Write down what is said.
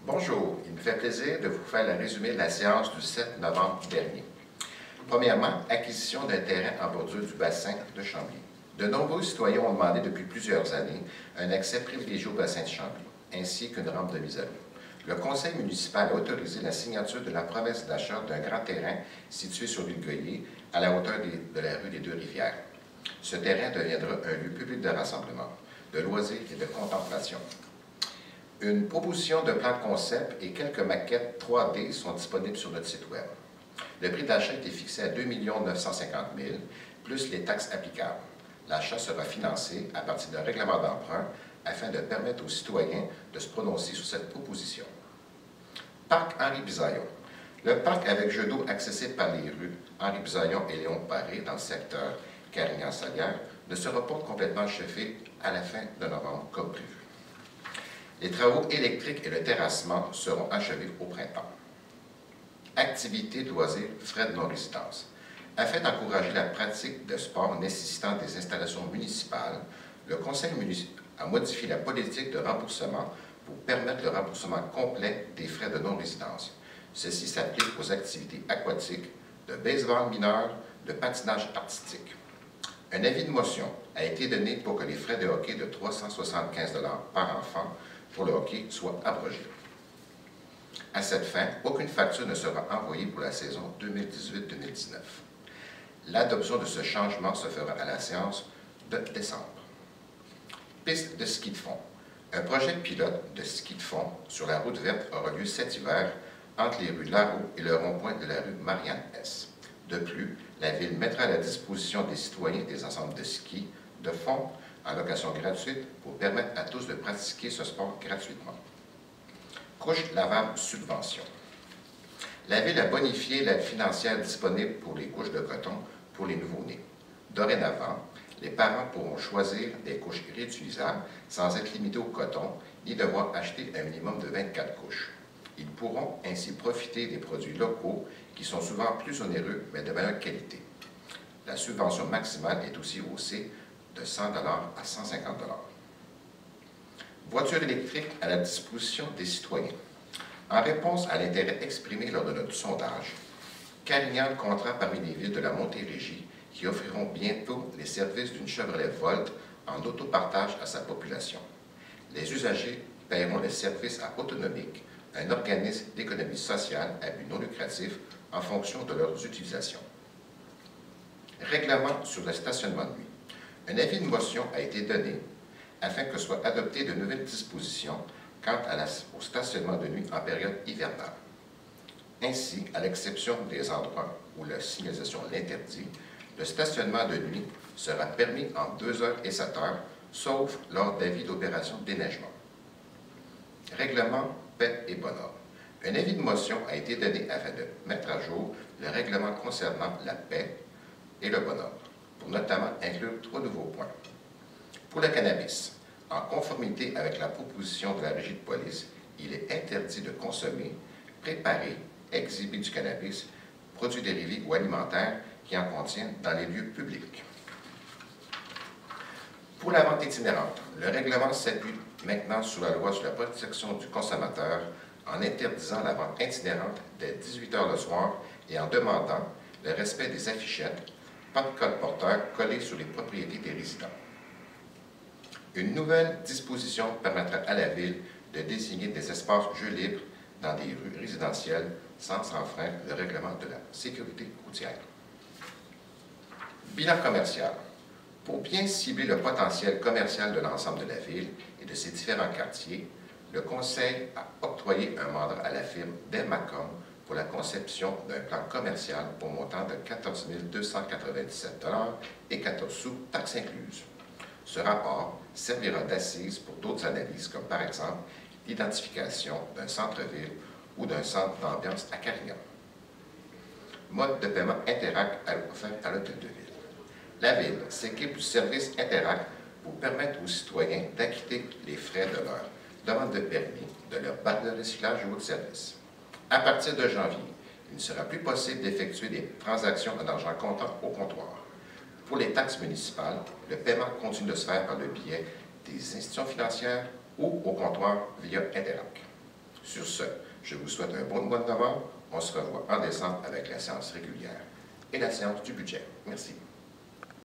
Bonjour, il me fait plaisir de vous faire le résumé de la séance du 7 novembre dernier. Premièrement, acquisition d'un terrain en bordure du bassin de Chambly. De nombreux citoyens ont demandé depuis plusieurs années un accès privilégié au bassin de Chambly, ainsi qu'une rampe de mise à l'eau. Le conseil municipal a autorisé la signature de la promesse d'achat d'un grand terrain situé sur l'île Goyer, à la hauteur de la rue des Deux-Rivières. Ce terrain deviendra un lieu public de rassemblement, de loisirs et de contemplation. Une proposition de plan de concept et quelques maquettes 3D sont disponibles sur notre site Web. Le prix d'achat a été fixé à 2 950 000 plus les taxes applicables. L'achat sera financé à partir d'un règlement d'emprunt afin de permettre aux citoyens de se prononcer sur cette proposition. Parc Henri-Bisaillon. Le parc avec jeux d'eau accessible par les rues Henri-Bisaillon et Léon-Paré dans le secteur Carignan-Salière ne sera pas complètement achevé à la fin de novembre comme prévu. Les travaux électriques et le terrassement seront achevés au printemps. Activités, loisirs, frais de non-résidence. Afin d'encourager la pratique de sport nécessitant des installations municipales, le Conseil municipal a modifié la politique de remboursement pour permettre le remboursement complet des frais de non-résidence. Ceci s'applique aux activités aquatiques, de baseball mineur, de patinage artistique. Un avis de motion a été donné pour que les frais de hockey de 375 $ par enfant pour le hockey soient abrogés. À cette fin, aucune facture ne sera envoyée pour la saison 2018-2019. L'adoption de ce changement se fera à la séance de décembre. Piste de ski de fond. Un projet pilote de ski de fond sur la route verte aura lieu cet hiver entre les rues Larreau et le rond-point de la rue Marianne-S. De plus, la Ville mettra à la disposition des citoyens des ensembles de ski de fond en location gratuite pour permettre à tous de pratiquer ce sport gratuitement. Couche lavable subvention. La Ville a bonifié l'aide financière disponible pour les couches de coton pour les nouveau-nés. Dorénavant, les parents pourront choisir des couches réutilisables sans être limités au coton ni devoir acheter un minimum de 24 couches. Ils pourront ainsi profiter des produits locaux qui sont souvent plus onéreux mais de meilleure qualité. La subvention maximale est aussi haussée de 100 $ à 150 $. Voitures électriques à la disposition des citoyens. En réponse à l'intérêt exprimé lors de notre sondage, Carignan comptera parmi les villes de la Montérégie qui offriront bientôt les services d'une Chevrolet Volt en autopartage à sa population. Les usagers paieront les services à Autonomique, un organisme d'économie sociale à but non lucratif en fonction de leurs utilisations. Règlement sur le stationnement de nuit. Un avis de motion a été donné afin que soient adoptées de nouvelles dispositions quant au stationnement de nuit en période hivernale. Ainsi, à l'exception des endroits où la signalisation l'interdit, le stationnement de nuit sera permis entre 2 h et 7 h, sauf lors d'avis d'opération de déneigement. Règlement, paix et bon ordre. Un avis de motion a été donné afin de mettre à jour le règlement concernant la paix et le bon ordre, pour notamment inclure 3 nouveaux points. Pour le cannabis, en conformité avec la proposition de la Régie de police, il est interdit de consommer, préparer, exhiber du cannabis, produits dérivés ou alimentaires qui en contiennent dans les lieux publics. Pour la vente itinérante, le règlement s'appuie maintenant sur la loi sur la protection du consommateur en interdisant la vente itinérante dès 18 h le soir et en demandant le respect des affichettes, pas de code porteur collés sur les propriétés des résidents. Une nouvelle disposition permettra à la Ville de désigner des espaces jeux libres dans des rues résidentielles sans enfreindre le règlement de la sécurité routière. Bilan commercial. Pour bien cibler le potentiel commercial de l'ensemble de la Ville et de ses différents quartiers, le Conseil a octroyé un mandat à la firme Dermacom pour la conception d'un plan commercial au montant de 14 297 $ et 14 sous, taxes incluses. Ce rapport servira d'assise pour d'autres analyses, comme par exemple l'identification d'un centre-ville ou d'un centre d'ambiance à Carignan. Mode de paiement Interac offert à l'Hôtel de Ville. La Ville s'équipe du service Interac pour permettre aux citoyens d'acquitter les frais de leur demande de permis, de leur bac de recyclage ou de service. À partir de janvier, il ne sera plus possible d'effectuer des transactions en argent comptant au comptoir. Pour les taxes municipales, le paiement continue de se faire par le biais des institutions financières ou au comptoir via Interac. Sur ce, je vous souhaite un bon mois de novembre. On se revoit en décembre avec la séance régulière et la séance du budget. Merci.